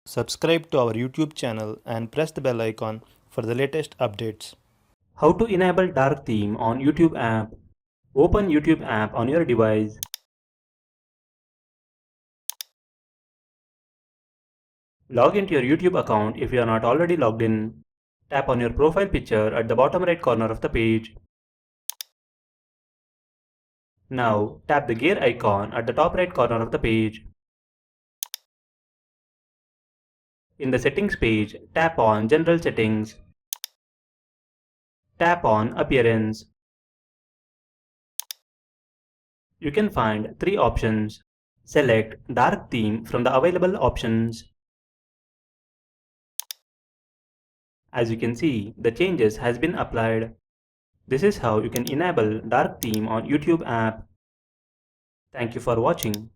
Subscribe to our YouTube channel and press the bell icon for the latest updates. How to enable dark theme on YouTube app. Open YouTube app on your device. Log into your YouTube account if you are not already logged in. Tap on your profile picture at the bottom right corner of the page. Now tap the gear icon at the top right corner of the page. In the settings page, tap on General Settings. Tap on Appearance. You can find three options. Select Dark Theme from the available options. As you can see, the changes has been applied. This is how you can enable dark theme on YouTube app. Thank you for watching.